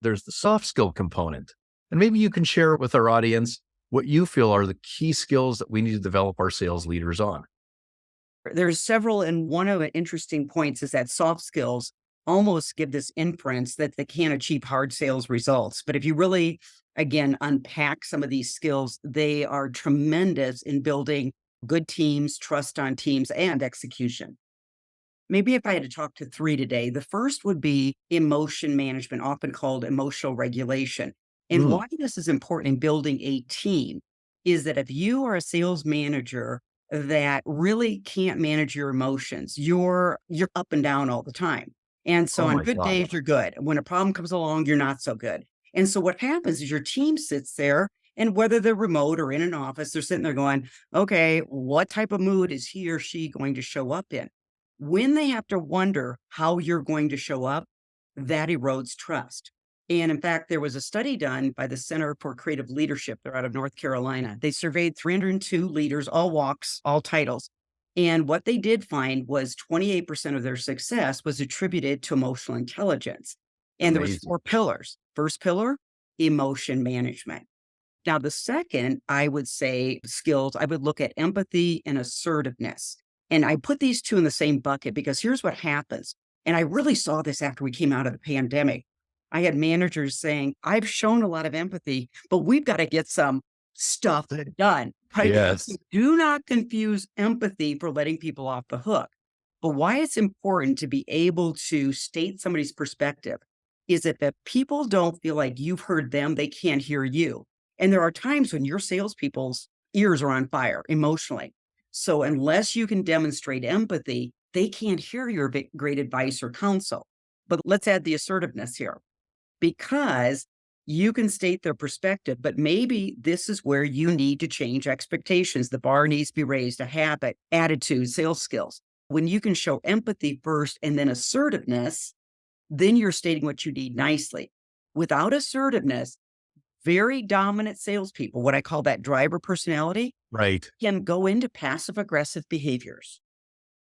there's the soft skill component. And maybe you can share with our audience what you feel are the key skills that we need to develop our sales leaders on. There's several, and one of the interesting points is that soft skills almost give this inference that they can't achieve hard sales results. But if you really, again, unpack some of these skills, they are tremendous in building good teams, trust on teams, and execution. Maybe if I had to talk to three today, the first would be emotion management, often called emotional regulation. And Mm, why this is important in building a team is that if you are a sales manager that really can't manage your emotions, you're up and down all the time. And so oh on my good God. days, you're good. When a problem comes along, you're not so good. And so what happens is your team sits there, and whether they're remote or in an office, they're sitting there going, okay, what type of mood is he or she going to show up in? When they have to wonder how you're going to show up, that erodes trust. And in fact, there was a study done by the Center for Creative Leadership. They're out of North Carolina. They surveyed 302 leaders, all walks, all titles. And what they did find was 28% of their success was attributed to emotional intelligence. And there was Amazing. four pillars. First pillar, emotion management. Now, the second, I would say skills, I would look at empathy and assertiveness. And I put these two in the same bucket because here's what happens. And I really saw this after we came out of the pandemic. I had managers saying, I've shown a lot of empathy, but we've got to get some stuff done, right? So Yes. do not confuse empathy for letting people off the hook. But why it's important to be able to state somebody's perspective is that if people don't feel like you've heard them, they can't hear you. And there are times when your salespeople's ears are on fire emotionally. So unless you can demonstrate empathy, they can't hear your great advice or counsel. But let's add the assertiveness here because you can state their perspective, but maybe this is where you need to change expectations. The bar needs to be raised, a habit, attitude, sales skills. When you can show empathy first and then assertiveness, then you're stating what you need nicely. Without assertiveness, very dominant salespeople, what I call that driver personality, Right. can go into passive aggressive behaviors.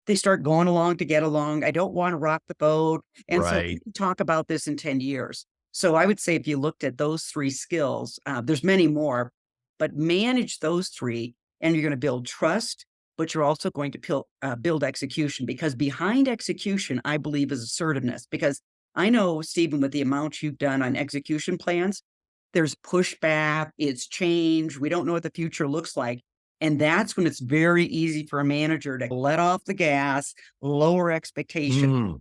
They start going along to get along. I don't want to rock the boat. And so we Right. can talk about this in 10 years. So I would say if you looked at those three skills, there's many more, but manage those three and you're going to build trust, but you're also going to build execution because behind execution, I believe is assertiveness because I know, Stephen, with the amount you've done on execution plans, there's pushback, it's change. We don't know what the future looks like. And that's when it's very easy for a manager to let off the gas, lower expectation. Mm.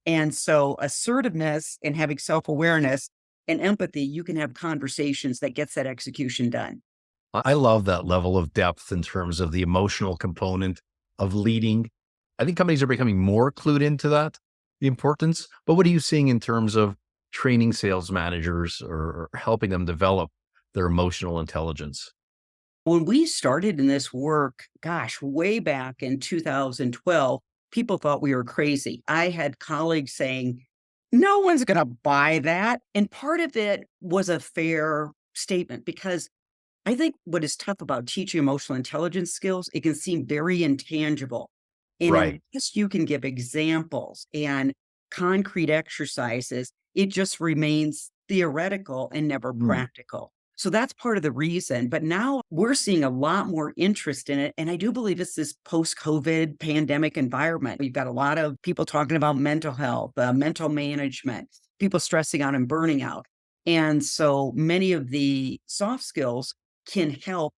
And so assertiveness and having self-awareness and empathy, you can have conversations that gets that execution done. I love that level of depth in terms of the emotional component of leading. I think companies are becoming more clued into that, the importance. But what are you seeing in terms of training sales managers or helping them develop their emotional intelligence? When we started in this work, gosh, way back in 2012, people thought we were crazy. I had colleagues saying, no one's going to buy that. And part of it was a fair statement because I think what is tough about teaching emotional intelligence skills, it can seem very intangible. And Right. unless you can give examples and concrete exercises, it just remains theoretical and never Mm. practical. So that's part of the reason. But now we're seeing a lot more interest in it. And I do believe it's this post COVID pandemic environment. We've got a lot of people talking about mental health, mental management, people stressing out and burning out. And so many of the soft skills can help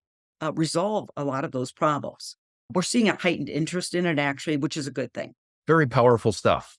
resolve a lot of those problems. We're seeing a heightened interest in it actually, which is a good thing. Very powerful stuff.